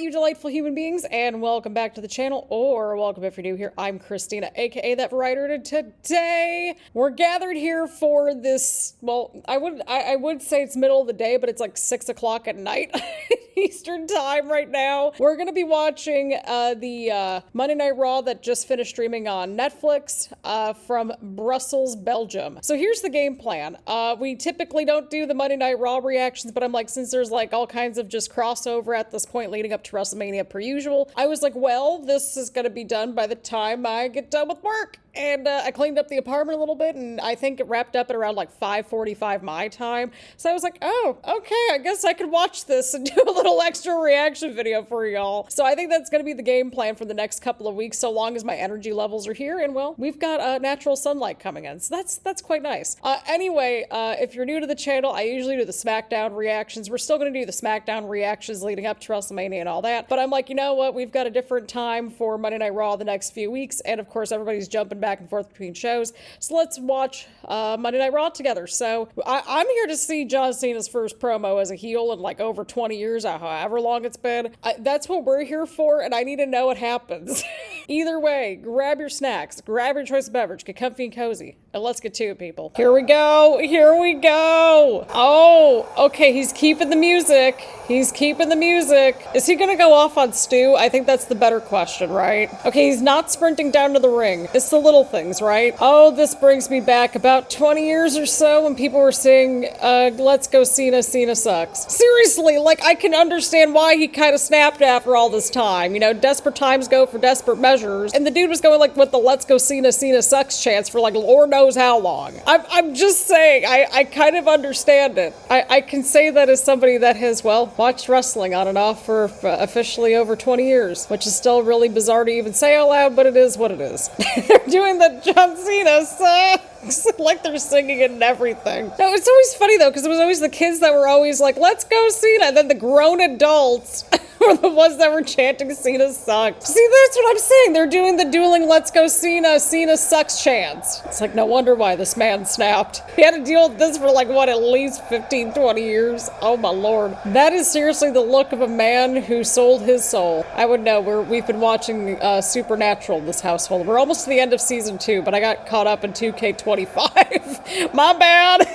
you delightful human beings, and welcome back to the channel, or welcome if you're new here. I'm Christina, aka That Writer, and today we're gathered here for this, well, I would say it's middle of the day, but it's like 6 o'clock at night Eastern time right now. We're gonna be watching the Monday Night Raw that just finished streaming on Netflix from Brussels, Belgium. So here's the game plan. We typically don't do the Monday Night Raw reactions, but I'm like, since there's like all kinds of just crossover at this point leading up to WrestleMania per usual, I was like, well, this is gonna be done by the time I get done with work. And I cleaned up the apartment a little bit, and I think it wrapped up at around like 5:45 my time. So I was like, oh, okay, I guess I could watch this and do a little extra reaction video for y'all. So I think that's going to be the game plan for the next couple of weeks, so long as my energy levels are here. And well, we've got natural sunlight coming in, so that's quite nice. Anyway, if you're new to the channel, I usually do the Smackdown reactions. We're still going to do the Smackdown reactions leading up to WrestleMania and all that. But I'm like, you know what? We've got a different time for Monday Night Raw the next few weeks. And of course, everybody's jumping back and forth between shows. So let's watch Monday Night Raw together. So I'm here to see John Cena's first promo as a heel in like over 20 years, however long it's been. That's what we're here for, and I need to know what happens. Either way, grab your snacks, grab your choice of beverage, get comfy and cozy, and let's get to it, people. Here we go. Here we go. Oh, okay, he's keeping the music. He's keeping the music. Is he gonna go off on Stu? I think that's the better question, right? Okay, he's not sprinting down to the ring. It's the little things, right? Oh, this brings me back about 20 years or so when people were saying, let's go Cena, Cena sucks. Seriously, like, I can understand why he kind of snapped after all this time. You know, desperate times go for desperate measures. And the dude was going like with the let's go Cena, Cena sucks chants for like Lord knows how long. I'm just saying, I kind of understand it. I can say that as somebody that has, well, watched wrestling on and off for officially over 20 years, which is still really bizarre to even say out loud, but it is what it is. They're doing the John Cena sucks, like they're singing it and everything. No, it's always funny though, because it was always the kids that were always like, let's go Cena, and then the grown adults were the ones that were chanting Cena sucks. See, that's what I'm saying. They're doing the dueling let's go Cena, Cena sucks chants. It's like, no wonder why this man snapped. He had to deal with this for like, what, at least 15, 20 years? Oh my lord. That is seriously the look of a man who sold his soul. I would know. We've been watching Supernatural in this household. We're almost to the end of season 2, but I got caught up in 2K25. My bad.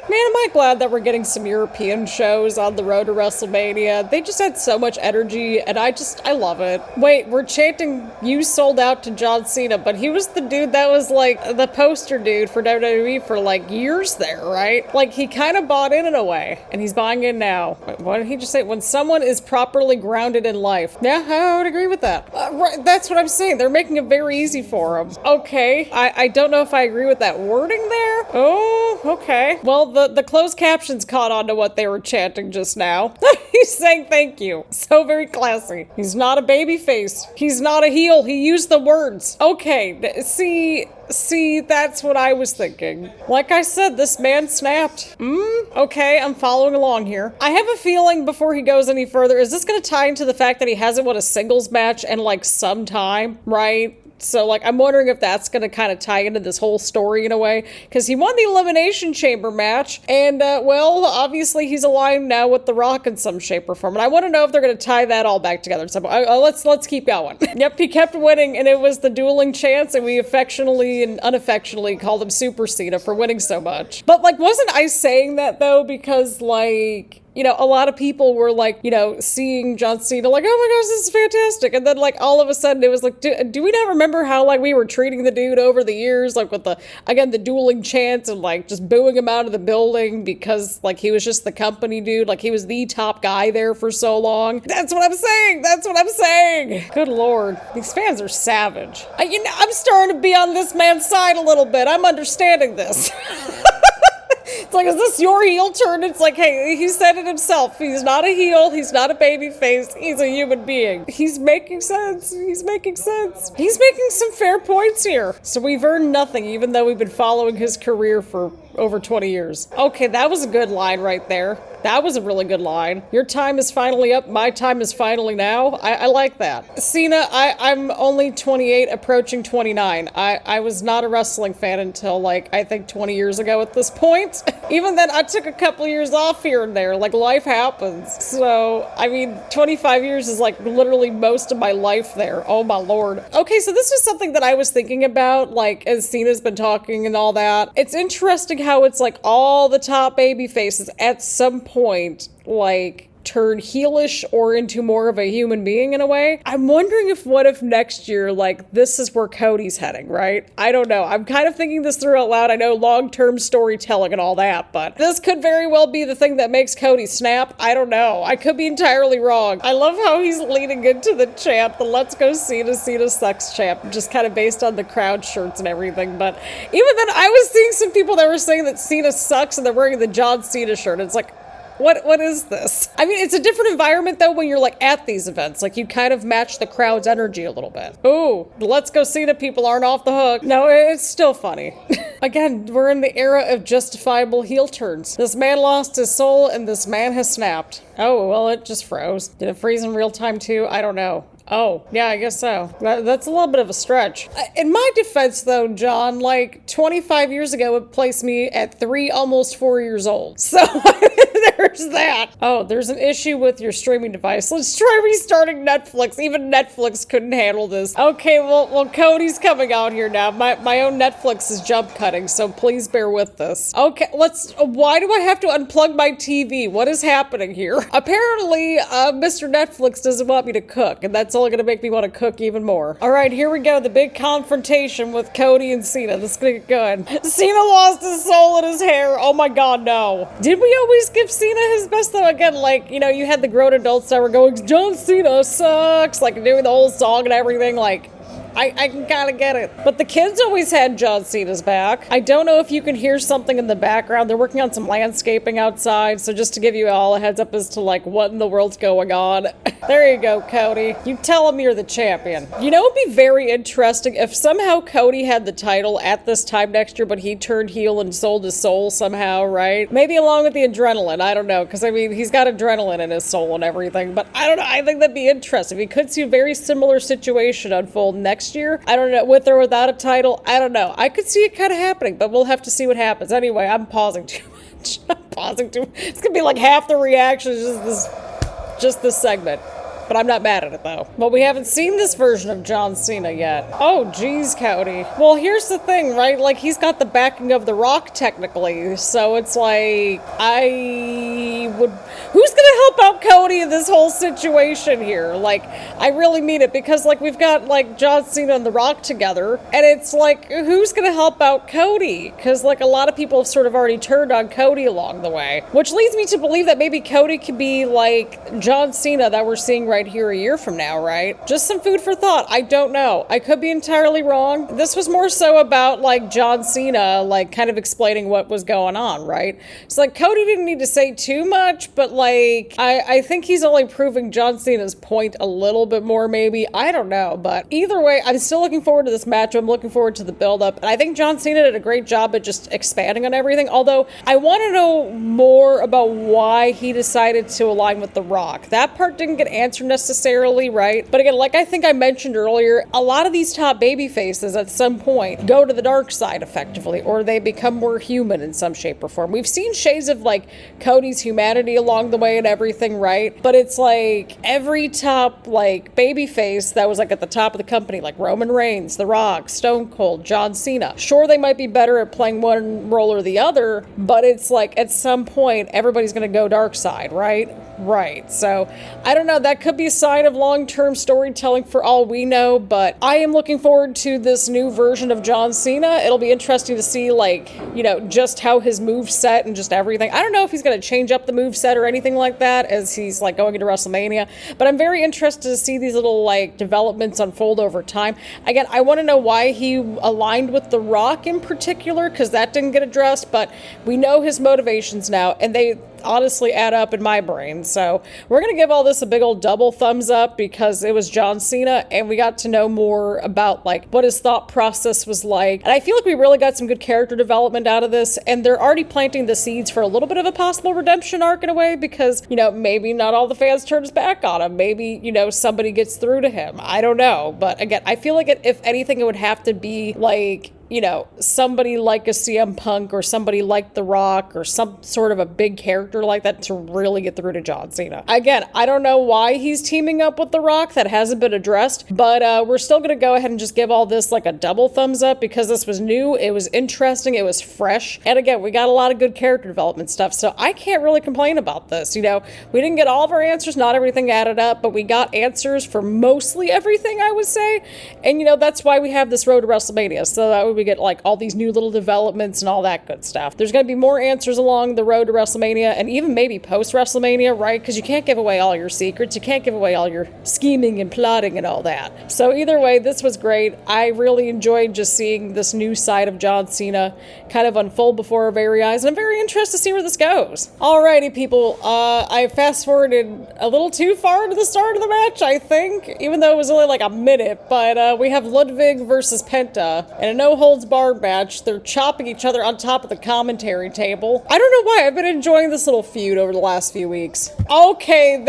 Man, am I glad that we're getting some European shows on the road to WrestleMania. They just had so much energy, and I love it. Wait, we're chanting you sold out to John Cena, but he was the dude that was like the poster dude for WWE for like years there, right? Like, he kind of bought in a way, and he's buying in now. What did he just say? When someone is properly grounded in life. Yeah, I would agree with that. Right, that's what I'm saying. They're making it very easy for him. Okay, I don't know if I agree with that wording there. Oh, okay. Well, the closed captions caught on to what they were chanting just now. He's saying thank you. So very classy. He's not a baby face. He's not a heel. He used the words. Okay, see, that's what I was thinking. Like I said, this man snapped. Okay, I'm following along here. I have a feeling before he goes any further, is this going to tie into the fact that he hasn't won a singles match in like some time, right? So, like, I'm wondering if that's going to kind of tie into this whole story in a way. Because he won the Elimination Chamber match. And, well, obviously he's aligned now with The Rock in some shape or form. And I want to know if they're going to tie that all back together. So, let's keep going. Yep, he kept winning. And it was the dueling chants. And we affectionately and unaffectionately called him Super Cena for winning so much. But, like, wasn't I saying that, though? Because, like, you know, a lot of people were like, you know, seeing John Cena like, oh my gosh, this is fantastic. And then like all of a sudden it was like, do we not remember how like we were treating the dude over the years? Like with the dueling chants and like just booing him out of the building because like he was just the company dude. Like he was the top guy there for so long. That's what I'm saying. That's what I'm saying. Good Lord. These fans are savage. You know, I'm starting to be on this man's side a little bit. I'm understanding this. It's like, is this your heel turn? It's like, hey, he said it himself. He's not a heel. He's not a baby face. He's a human being. He's making sense. He's making sense. He's making some fair points here. So we've earned nothing, even though we've been following his career for over 20 years. Okay, that was a good line right there. That was a really good line. Your time is finally up. My time is finally now. I like that. Cena, I'm only 28, approaching 29. I was not a wrestling fan until, like, I think 20 years ago at this point. Even then, I took a couple years off here and there. Like, life happens. So, I mean, 25 years is, like, literally most of my life there. Oh, my lord. Okay, so this was something that I was thinking about, like, as Cena's been talking and all that. It's interesting how it's, like, all the top baby faces at some point, like, turn heelish or into more of a human being in a way. I'm wondering what if next year, like, this is where Cody's heading, right? I don't know. I'm kind of thinking this through out loud. I know long-term storytelling and all that, but this could very well be the thing that makes Cody snap. I don't know. I could be entirely wrong. I love how he's leaning into the chant, the Let's Go Cena, Cena sucks chant, just kind of based on the crowd shirts and everything. But even then, I was seeing some people that were saying that Cena sucks and they're wearing the John Cena shirt. It's like, what is this? I mean, it's a different environment, though, when you're, like, at these events. Like, you kind of match the crowd's energy a little bit. Ooh, Let's Go Cena people aren't off the hook. No, it's still funny. Again, we're in the era of justifiable heel turns. This man lost his soul, and this man has snapped. Oh, well, it just froze. Did it freeze in real time, too? I don't know. Oh, yeah, I guess so. That's a little bit of a stretch. In my defense, though, John, like, 25 years ago, it placed me at 3, almost 4 years old. So, there's that. Oh, there's an issue with your streaming device. Let's try restarting Netflix. Even Netflix couldn't handle this. Okay, well, Cody's coming out here now. My own Netflix is jump cutting, so please bear with this. Okay, why do I have to unplug my TV? What is happening here? Apparently, Mr. Netflix doesn't want me to cook, and that's only gonna make me want to cook even more. All right, here we go. The big confrontation with Cody and Cena. This is gonna get good. Cena lost his soul in his hair. Oh my god, no. Did we always give Cena his best, though? Again, like, you know, you had the grown adults that were going, John Cena sucks, like, doing the whole song and everything, like, I can kind of get it. But the kids always had John Cena's back. I don't know if you can hear something in the background. They're working on some landscaping outside, so just to give you all a heads up as to, like, what in the world's going on. There you go, Cody. You tell him you're the champion. You know, it'd be very interesting if somehow Cody had the title at this time next year, but he turned heel and sold his soul somehow, right? Maybe along with the adrenaline. I don't know, because, I mean, he's got adrenaline in his soul and everything, but I don't know. I think that'd be interesting. We could see a very similar situation unfold next year. I don't know, with or without a title. I don't know. I could see it kind of happening, but we'll have to see what happens. Anyway, I'm pausing too much. It's gonna be like half the reactions just this segment. But I'm not mad at it, though. Well, we haven't seen this version of John Cena yet. Oh, geez, Cody. Well, here's the thing, right? Like, he's got the backing of The Rock, technically. So it's like, who's gonna help out Cody in this whole situation here? Like, I really mean it, because, like, we've got, like, John Cena and The Rock together, and it's like, who's gonna help out Cody? Because, like, a lot of people have sort of already turned on Cody along the way. Which leads me to believe that maybe Cody could be, like, John Cena that we're seeing right here a year from now, right? Just some food for thought. I don't know. I could be entirely wrong. This was more so about, like, John Cena, like, kind of explaining what was going on, right? It's like, Cody didn't need to say too much, but, like, I think he's only proving John Cena's point a little bit more, maybe. I don't know, but either way, I'm still looking forward to this match. I'm looking forward to the build-up, and I think John Cena did a great job at just expanding on everything, although I want to know more about why he decided to align with The Rock. That part didn't get answered necessarily, right? But again, like I think I mentioned earlier, a lot of these top baby faces at some point go to the dark side effectively, or they become more human in some shape or form. We've seen shades of, like, Cody's humanity along the way and everything, right? But it's like every top, like, baby face that was, like, at the top of the company, like Roman Reigns, The Rock, Stone Cold, John Cena. Sure, they might be better at playing one role or the other, but it's like at some point everybody's gonna go dark side, right? Right. So I don't know, that could be a sign of long-term storytelling for all we know, but I am looking forward to this new version of John Cena. It'll be interesting to see, like, you know, just how his move set and just everything. I don't know if he's going to change up the move set or anything like that as he's, like, going into WrestleMania, but I'm very interested to see these little, like, developments unfold over time. Again, I want to know why he aligned with The Rock in particular, because that didn't get addressed, but we know his motivations now, and honestly add up in my brain. So we're going to give all this a big old double thumbs up because it was John Cena and we got to know more about like what his thought process was like. And I feel like we really got some good character development out of this, and they're already planting the seeds for a little bit of a possible redemption arc in a way because, you know, maybe not all the fans turn his back on him. Maybe, you know, somebody gets through to him. I don't know. But again, I feel like if anything, it would have to be like, you know, somebody like a CM Punk or somebody like The Rock or some sort of a big character like that to really get through to John Cena. Again, I don't know why he's teaming up with The Rock. That hasn't been addressed, but we're still going to go ahead and just give all this like a double thumbs up because this was new, it was interesting, it was fresh, and again, we got a lot of good character development stuff, so I can't really complain about this. You know, we didn't get all of our answers, not everything added up, but we got answers for mostly everything, I would say, and you know, that's why we have this road to WrestleMania, so that way we get like all these new little developments and all that good stuff. There's going to be more answers along the road to WrestleMania and even maybe post WrestleMania, right? Because you can't give away all your secrets. You can't give away all your scheming and plotting and all that. So either way, this was great. I really enjoyed just seeing this new side of John Cena kind of unfold before our very eyes. And I'm very interested to see where this goes. Alrighty, people. I fast forwarded a little too far to the start of the match, I think, even though it was only like a minute. But we have Ludwig versus Penta in a no-holds-barred match. They're chopping each other on top of the commentary table. I don't know why, I've been enjoying this little feud over the last few weeks. Okay,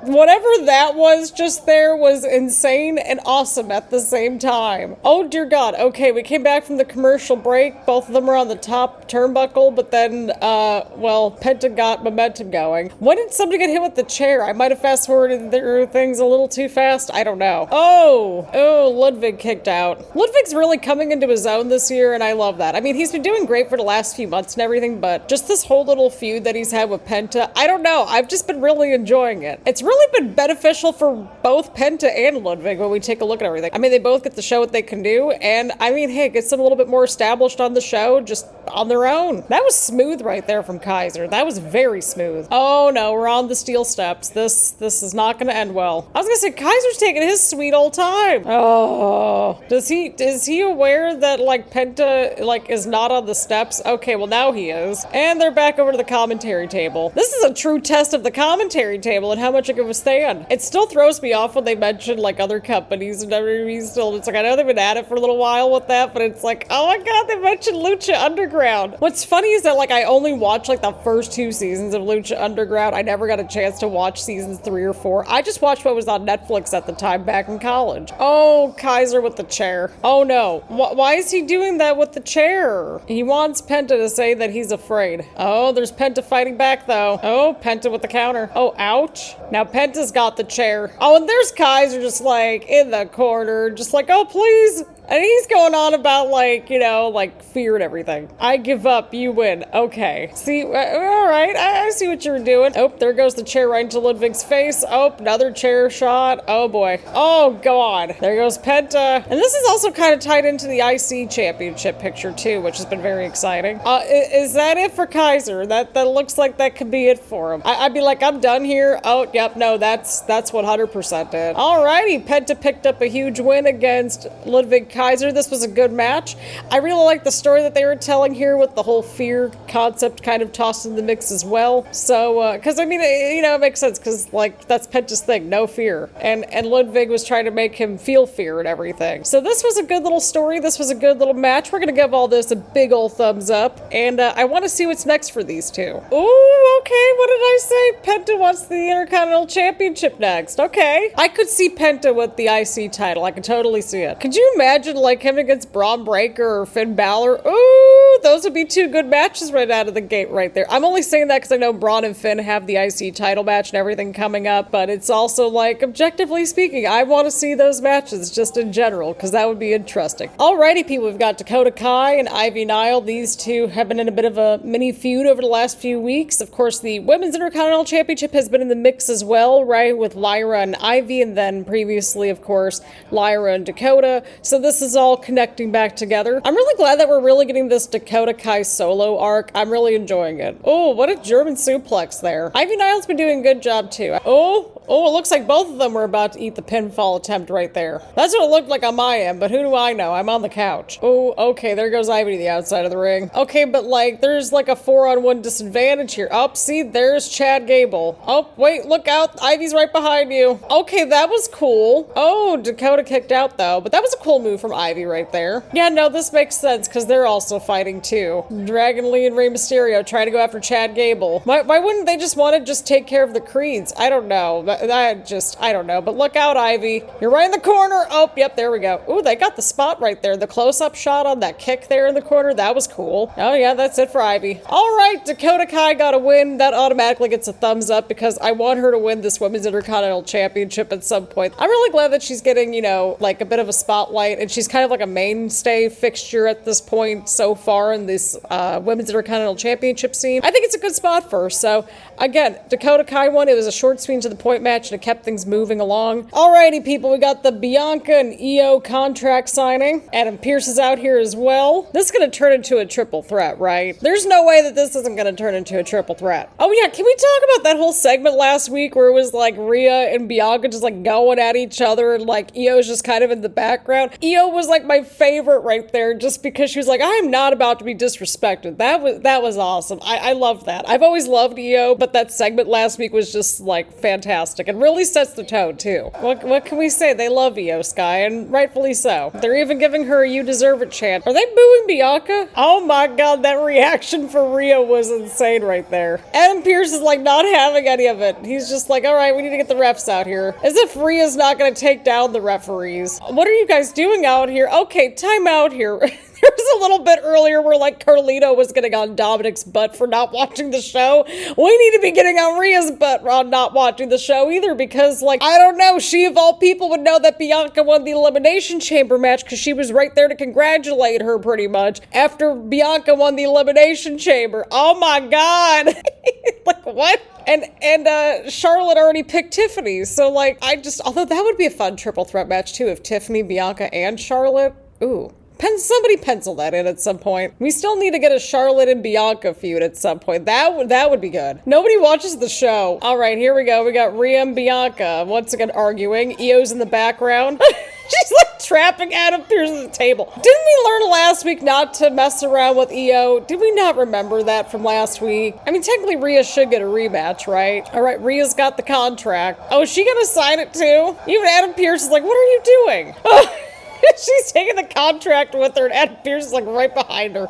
whatever that was just there was insane and awesome at the same time. Oh dear God. Okay, we came back from the commercial break. Both of them were on the top turnbuckle, but then, well, Penta got momentum going. When did somebody get hit with the chair? I might have fast forwarded through things a little too fast. I don't know. Oh, Ludwig kicked out. Ludwig's really coming into his own this year, and I love that. I mean, he's been doing great for the last few months and everything, but just this whole little feud that he's had with Penta, I don't know. I've just been really enjoying it. It's really been beneficial for both Penta and Ludwig when we take a look at everything. I mean, they both get to show what they can do, and I mean, hey, it gets them a little bit more established on the show just on their own. That was smooth right there from Kaiser. That was very smooth. Oh no, we're on the steel steps. This is not going to end well. I was gonna say, Kaiser's taking his sweet old time. Oh, is he aware that like Penta like is not on the steps? Okay, well now he is. And they're back over to the commentary table. This is a true test of the commentary table and how much it can withstand. It still throws me off when they mention like other companies and WWE still. It's like, I know they've been at it for a little while with that, but it's like, oh my God, they mentioned Lucha Underground. What's funny is that like I only watched like the first 2 seasons of Lucha Underground. I never got a chance to watch seasons 3 or 4. I just watched what was on Netflix at the time back in college. Oh, Kaiser with the chair. Oh no. Why is he doing that with the chair? He wants Penta to say that he's afraid. Oh, there's Penta fighting back though. Oh, Penta with the counter. Oh, ouch. Now Penta's got the chair. Oh, and there's Kaiser just like in the corner, just like, oh, please. And he's going on about like, you know, like fear and everything. I give up, you win. Okay. See, all right, I see what you were doing. Oh, there goes the chair right into Ludwig's face. Oh, another chair shot. Oh boy. Oh God. There goes Penta. And this is also kind of tied into the IC championship picture too, which has been very exciting. Is that it for Kaiser? That looks like that could be it for him. I'd be like, I'm done here. Oh, yep, no, that's 100% it. Alrighty, Penta picked up a huge win against Ludwig Kaiser. This was a good match. I really like the story that they were telling here with the whole fear concept kind of tossed in the mix as well. So, because I mean, you know, it makes sense because like that's Penta's thing, no fear. And Ludwig was trying to make him feel fear and everything. So this was a good little story. This was a good little match. We're going to give all this a big old thumbs up. And I want to see what's next for these two. Ooh, okay. What did I say? Penta wants the Intercontinental Championship next. Okay. I could see Penta with the IC title. I could totally see it. Could you imagine like him against Bron Breakker or Finn Balor? Ooh, those would be 2 good matches right out of the gate right there. I'm only saying that because I know Bron and Finn have the IC title match and everything coming up, but it's also like, objectively speaking, I want to see those matches just in general because that would be interesting. Alrighty, people, we've got Dakota Kai and Nile. These two have been in a bit of a mini feud over the last few weeks. Of course, the Women's Intercontinental Championship has been in the mix as well, right, with Lyra and Ivy, and then previously, of course, Lyra and Dakota. So this is all connecting back together. I'm really glad that we're really getting this Dakota Dakota Kai solo arc. I'm really enjoying it. Oh, what a German suplex there. Ivy Nile's been doing a good job too. Oh, it looks like both of them were about to eat the pinfall attempt right there. That's what it looked like on my end, but who do I know? I'm on the couch. Oh, okay, there goes Ivy to the outside of the ring. Okay, but like, there's like a 4-on-1 disadvantage here. Oh, see, there's Chad Gable. Oh, wait, look out. Ivy's right behind you. Okay, that was cool. Oh, Dakota kicked out though, but that was a cool move from Ivy right there. Yeah, no, this makes sense because they're also fighting too. Dragon Lee and Rey Mysterio trying to go after Chad Gable. Why wouldn't they just want to just take care of the Creeds? I don't know. I don't know. But look out, Ivy. You're right in the corner. Oh, yep, there we go. Ooh, they got the spot right there. The close-up shot on that kick there in the corner. That was cool. Oh, yeah, that's it for Ivy. All right, Dakota Kai got a win. That automatically gets a thumbs up because I want her to win this Women's Intercontinental Championship at some point. I'm really glad that she's getting, you know, like a bit of a spotlight, and she's kind of like a mainstay fixture at this point so far in this Women's Intercontinental Championship scene. I think it's a good spot for her. So, again, Dakota Kai won. It was a short, sweet, to the point match, and it kept things moving along. Alrighty, people, we got the Bianca and Io contract signing. Adam Pearce is out here as well. This is going to turn into a triple threat, right? There's no way that this isn't going to turn into a triple threat. Oh yeah, can we talk about that whole segment last week where it was like Rhea and Bianca just like going at each other and like Io's just kind of in the background? Io was like my favorite right there just because she was like, I am not about to be disrespected. That was awesome. I love that. I've always loved Io, but that segment last week was just like fantastic and really sets the tone too. What can we say? They love Io Sky, and rightfully so. They're even giving her a "You Deserve It" chant. Are they booing Bianca? Oh my god, that reaction for Rhea was insane right there. Adam Pearce is like not having any of it. He's just like, all right, we need to get the refs out here. As if Rhea's not going to take down the referees. What are you guys doing out here? Okay, time out here. There was a little bit earlier where like Carlito was getting on Dominic's butt for not watching the show. We need to be getting on Rhea's butt on not watching the show either, because like, I don't know, she of all people would know that Bianca won the Elimination Chamber match because she was right there to congratulate her pretty much after Bianca won the Elimination Chamber. Oh my god. Like what? And Charlotte already picked Tiffany, so like, although that would be a fun triple threat match too, if Tiffany, Bianca, and Charlotte. Ooh. Somebody pencil that in at some point. We still need to get a Charlotte and Bianca feud at some point. That would be good. Nobody watches the show. All right, here we go. We got Rhea and Bianca once again arguing. Io's in the background. She's like trapping Adam Pearce at the table. Didn't we learn last week not to mess around with Io? Did we not remember that from last week? I mean, technically Rhea should get a rematch, right? All right, Rhea's got the contract. Oh, is she gonna sign it too? Even Adam Pearce is like, what are you doing? She's taking the contract with her, and Adam Pearce is like right behind her.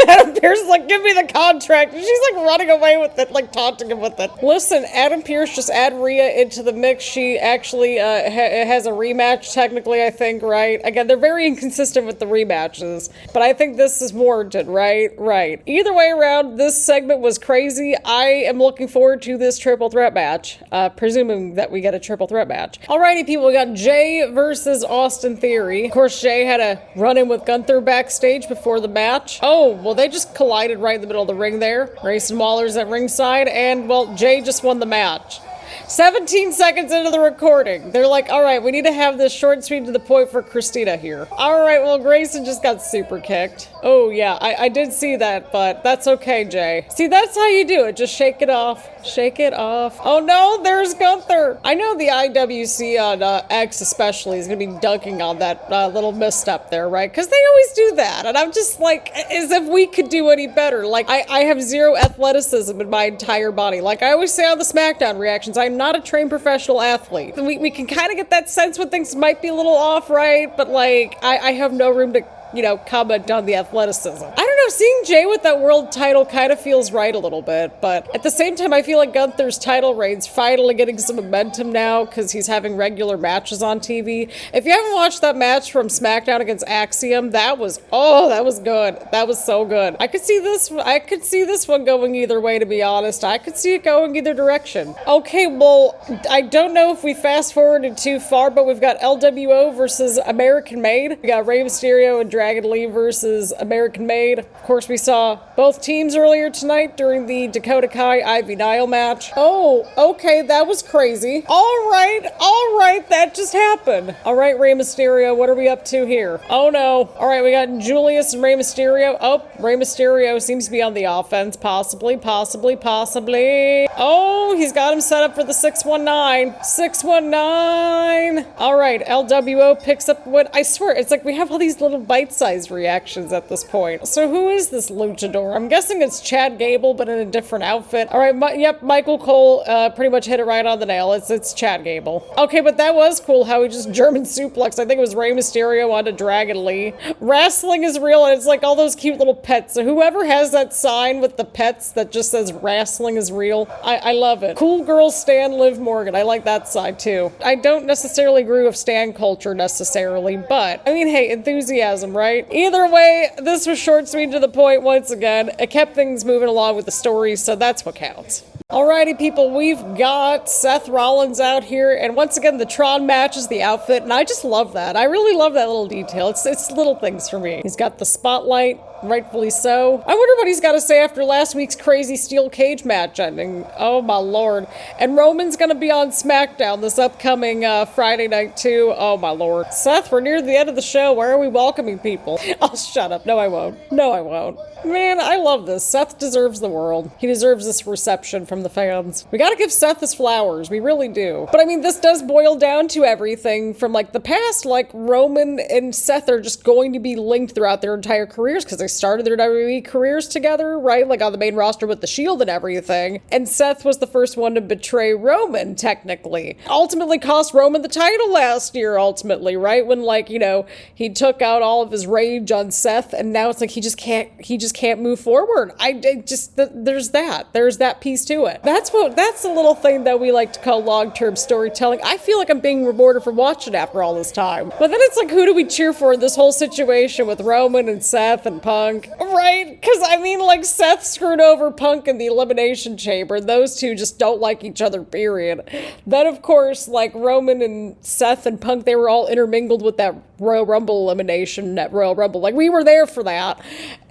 Adam Pearce is like, give me the contract. And she's like running away with it, like taunting him with it. Listen, Adam Pearce, just add Rhea into the mix. She actually has a rematch, technically, I think, right? Again, they're very inconsistent with the rematches, but I think this is warranted, right? Right. Either way around, this segment was crazy. I am looking forward to this triple threat match, presuming that we get a triple threat match. Alrighty, people, we got Jey versus Austin Theory. Of course, Jey had a run-in with Gunther backstage before the match. Oh, well, they just collided right in the middle of the ring there. Grayson Waller's at ringside, and, well, Jey just won the match. 17 seconds into the recording, they're like, all right, we need to have this short and sweet to the point for Christina here. All right, well, Grayson just got super kicked. Oh, yeah, I did see that, but that's okay, Jey. See, that's how you do it. Just shake it off. Shake it off. Oh, no, there's Gunther. I know the IWC on X especially is going to be dunking on that little misstep there, right? Because they always do that, and I'm just like, as if we could do any better. Like, I have zero athleticism in my entire body. Like I always say on the Smackdown reactions, I'm not a trained professional athlete. We can kind of get that sense when things might be a little off, right? But like, I have no room to, you know, comment on the athleticism. I don't know, seeing Jey with that world title kind of feels right a little bit, but at the same time, I feel like Gunther's title reign's finally getting some momentum now because he's having regular matches on TV. If you haven't watched that match from SmackDown against Axiom, that was good. That was so good. I could see this one going either way, to be honest. I could see it going either direction. Okay, well, I don't know if we fast forwarded too far, but we've got LWO versus American Made. We got Rey Mysterio and Dragon Lee versus American Made. Of course, we saw both teams earlier tonight during the Dakota Kai Ivy Nile match. Oh, okay, that was crazy. All right, that just happened. All right, Rey Mysterio, what are we up to here? Oh no. All right, we got Julius and Rey Mysterio. Oh, Rey Mysterio seems to be on the offense, possibly. Oh, he's got him set up for the 619. 619. All right, LWO picks up what, I swear, it's like we have all these little bite-sized reactions at this point. So who is this luchador? I'm guessing it's Chad Gable, but in a different outfit. All right, yep, Michael Cole pretty much hit it right on the nail. It's Chad Gable. Okay, but that was cool how he just German suplex. I think it was Rey Mysterio onto Dragon Lee. Wrestling is real, and it's like all those cute little pets. So whoever has that sign with the pets that just says wrestling is real, I love it. Cool girl Stan Liv Morgan. I like that side too. I don't necessarily agree with Stan culture necessarily, but I mean, hey, enthusiasm, right? Either way, this was short, sweet, to the point once again. It kept things moving along with the story, so that's what counts. Alrighty, people, we've got Seth Rollins out here, and once again, the Tron matches the outfit, and I just love that. I really love that little detail. It's little things for me. He's got the spotlight, rightfully so. I wonder what he's got to say after last week's crazy steel cage match ending. Oh my lord. And Roman's gonna be on Smackdown this upcoming Friday night too. Oh my lord. Seth, we're near the end of the show. Why are we welcoming people? Oh, shut up. No, I won't. No, I won't. Man, I love this. Seth deserves the world. He deserves this reception from the fans. We gotta give Seth his flowers. We really do. But I mean, this does boil down to everything from like the past. Like Roman and Seth are just going to be linked throughout their entire careers because they started their WWE careers together, right? Like on the main roster with the Shield and everything. And Seth was the first one to betray Roman, technically. Ultimately cost Roman the title last year, ultimately, right? When, like, you know, he took out all of his rage on Seth, and now it's like he just can't move forward. There's that piece to it. That's the little thing that we like to call long-term storytelling. I feel like I'm being rewarded for watching after all this time. But then it's like, who do we cheer for in this whole situation with Roman and Seth and Punk? Right? Because, I mean, like, Seth screwed over Punk in the Elimination Chamber. Those two just don't like each other, period. Then, of course, like, Roman and Seth and Punk, they were all intermingled with that Royal Rumble elimination at Royal Rumble. Like, we were there for that.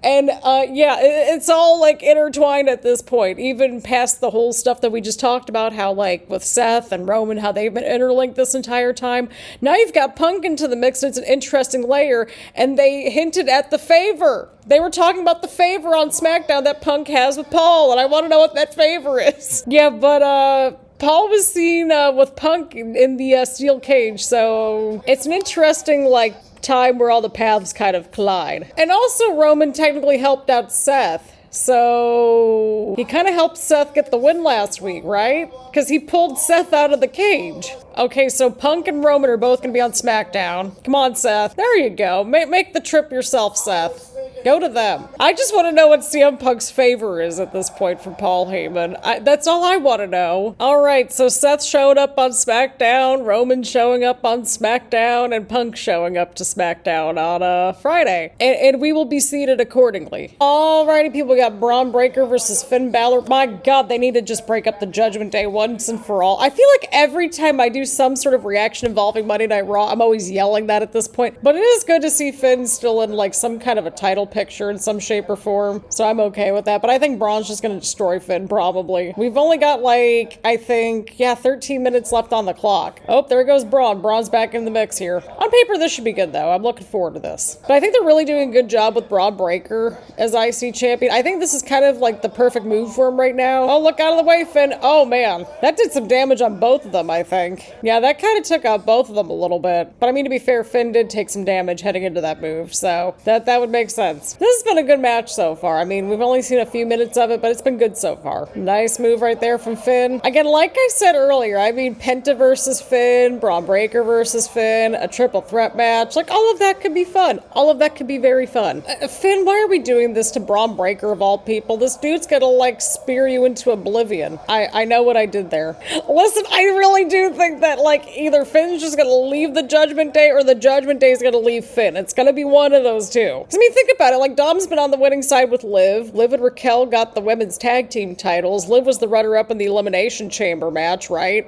And, yeah, it's all, like, intertwined at this point, even past the whole stuff that we just talked about, how, like, with Seth and Roman, how they've been interlinked this entire time. Now you've got Punk into the mix, and it's an interesting layer, and they hinted at the favor. They were talking about the favor on SmackDown that Punk has with Paul, and I want to know what that favor is. Yeah, but, Paul was seen with Punk in the steel cage, so it's an interesting, like, time where all the paths kind of collide. And also Roman technically helped out Seth, so he kind of helped Seth get the win last week, right? Because he pulled Seth out of the cage. Okay, so Punk and Roman are both going to be on SmackDown. Come on, Seth. There you go. Make the trip yourself, Seth. Go to them. I just want to know what CM Punk's favor is at this point for Paul Heyman. That's all I want to know. All right, so Seth showed up on SmackDown, Roman showing up on SmackDown, and Punk showing up to SmackDown on Friday. And we will be seated accordingly. Alrighty, people, we got Braun Breaker versus Finn Balor. My God, they need to just break up the Judgment Day once and for all. I feel like every time I do some sort of reaction involving Monday Night Raw, I'm always yelling that at this point. But it is good to see Finn still in, like, some kind of a title picture in some shape or form, so I'm okay with that. But I think Braun's just gonna destroy Finn, probably. We've only got, like, I think, yeah, 13 minutes left on the clock. Oh, there goes Braun. Braun's back in the mix here. On paper, this should be good, though. I'm looking forward to this. But I think they're really doing a good job with Braun Breaker as IC champion. I think this is kind of, like, the perfect move for him right now. Oh, look out of the way, Finn. Oh, man. That did some damage on both of them, I think. Yeah, that kind of took out both of them a little bit. But I mean, to be fair, Finn did take some damage heading into that move, so that would make sense. This has been a good match so far. I mean, we've only seen a few minutes of it, but it's been good so far. Nice move right there from Finn. Again, like I said earlier, I mean, Penta versus Finn, Braun Breaker versus Finn, a triple threat match. Like, all of that could be fun. All of that could be very fun. Finn, why are we doing this to Braun Breaker of all people? This dude's gonna, like, spear you into oblivion. I know what I did there. Listen, I really do think that, like, either Finn's just gonna leave the Judgment Day or the Judgment Day is gonna leave Finn. It's gonna be one of those two. I mean, think about it. Like, Dom's been on the winning side with Liv. Liv and Raquel got the women's tag team titles. Liv was the runner-up in the Elimination Chamber match, right?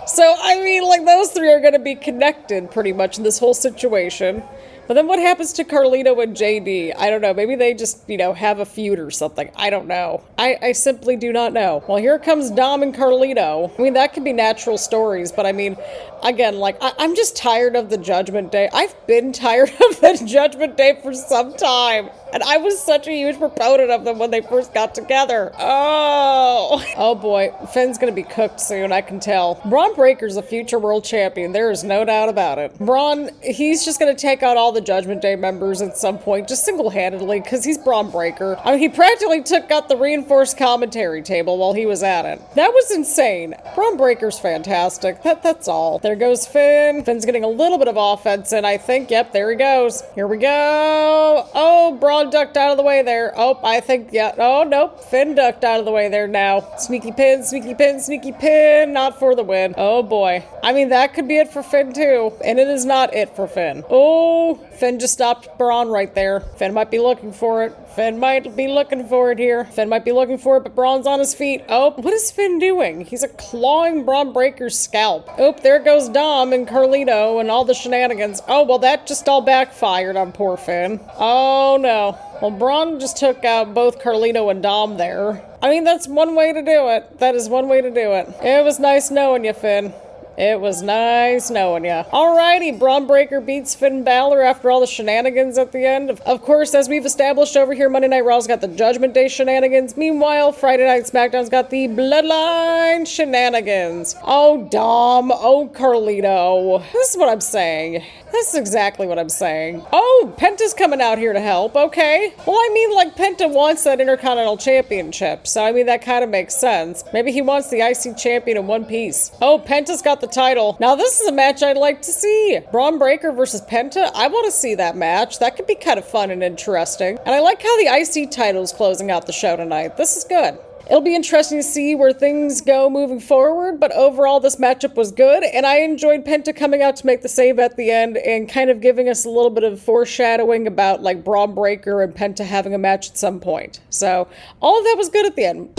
So, I mean, like, those three are gonna be connected pretty much in this whole situation. But then what happens to Carlito and JD? I don't know. Maybe they just, you know, have a feud or something. I don't know. I simply do not know. Well, here comes Dom and Carlito. I mean, that could be natural stories, but I mean, again, like, I'm just tired of the Judgment Day. I've been tired of the Judgment Day for some time. And I was such a huge proponent of them when they first got together. Oh boy. Finn's gonna be cooked soon, I can tell. Bron Breaker's a future world champion. There is no doubt about it. Bron, he's just gonna take out all the Judgment Day members at some point, just single-handedly, because he's Bron Breaker. I mean, he practically took out the reinforced commentary table while he was at it. That was insane. Bron Breaker's fantastic. That's all. There goes Finn. Finn's getting a little bit of offense in, I think. Yep, there he goes. Here we go. Oh, Bron ducked out of the way there. Oh, I think, yeah. Oh, nope. Finn ducked out of the way there now. Sneaky pin, sneaky pin, sneaky pin. Not for the win. Oh, boy. I mean, that could be it for Finn, too. And it is not it for Finn. Oh, Finn just stopped Bron right there. Finn might be looking for it. Finn might be looking for it here. Finn might be looking for it, but Bron's on his feet. Oh, what is Finn doing? He's clawing Bron Breaker's scalp. Oh, there goes Dom and Carlito and all the shenanigans. Oh, well, that just all backfired on poor Finn. Oh, no. Well, Bron just took out both Carlito and Dom there. I mean, that's one way to do it. That is one way to do it. It was nice knowing you, Finn. It was nice knowing ya. Alrighty, Bron Breaker beats Finn Balor after all the shenanigans at the end. Of course, as we've established over here, Monday Night Raw's got the Judgment Day shenanigans. Meanwhile, Friday Night Smackdown's got the Bloodline shenanigans. Oh, Dom. Oh, Carlito. This is what I'm saying. This is exactly what I'm saying. Oh, Penta's coming out here to help. Okay. Well, I mean, like, Penta wants that Intercontinental Championship, so I mean, that kind of makes sense. Maybe he wants the IC champion in one piece. Oh, Penta's got the title. Now, this is a match I'd like to see. Bron Breaker versus Penta. I want to see that match. That could be kind of fun and interesting. And I like how the IC title is closing out the show tonight. This is good. It'll be interesting to see where things go moving forward, but overall this matchup was good, and I enjoyed Penta coming out to make the save at the end and kind of giving us a little bit of foreshadowing about like Bron Breaker and Penta having a match at some point. So all of that was good at the end.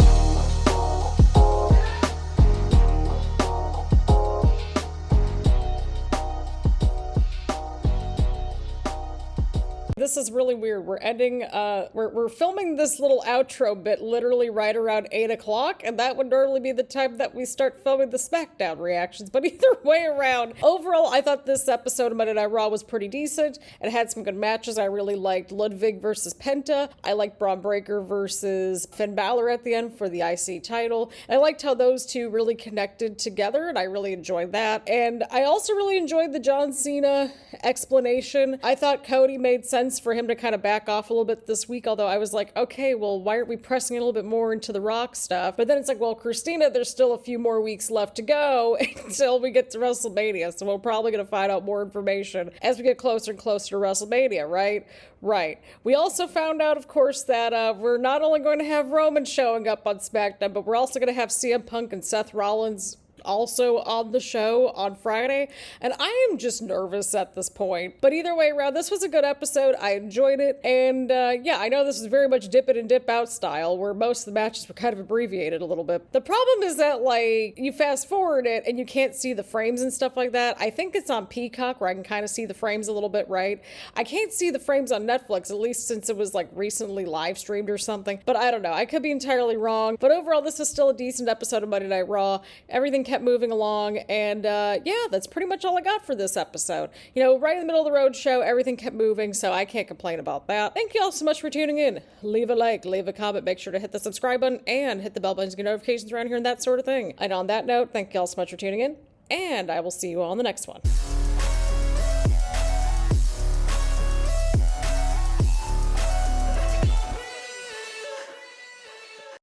This is really weird. We're ending, we're filming this little outro bit literally right around 8 o'clock, and that would normally be the time that we start filming the Smackdown reactions, but either way around. Overall, I thought this episode of Monday Night Raw was pretty decent. It had some good matches. I really liked Ludwig versus Penta. I liked Bron Breaker versus Finn Balor at the end for the IC title. And I liked how those two really connected together, and I really enjoyed that. And I also really enjoyed the John Cena explanation. I thought Cody made sense for him to kind of back off a little bit this week, although I was like, okay, well, why aren't we pressing a little bit more into the Rock stuff? But then it's like, well, Christina, there's still a few more weeks left to go until we get to WrestleMania, so we're probably going to find out more information as we get closer and closer to WrestleMania, right? Right. We also found out, of course, that we're not only going to have Roman showing up on SmackDown, but we're also going to have CM Punk and Seth Rollins also on the show on Friday, and I am just nervous at this point. But either way around, this was a good episode. I enjoyed it, and yeah, I know this is very much dip it and dip out style, where most of the matches were kind of abbreviated a little bit. The problem is that, like, you fast forward it and you can't see the frames and stuff like that. I think it's on Peacock where I can kind of see the frames a little bit, right? I can't see the frames on Netflix, at least since it was like recently live streamed or something, but I don't know. I could be entirely wrong, but overall, this is still a decent episode of Monday Night Raw. Everything kept moving along, and yeah, that's pretty much all I got for this episode. You know, right in the middle of the road show, everything kept moving, so I can't complain about that. Thank you all so much for tuning in. Leave a like, leave a comment, make sure to hit the subscribe button, and hit the bell button to get notifications around here and that sort of thing. And on that note, thank you all so much for tuning in, and I will see you all on the next one.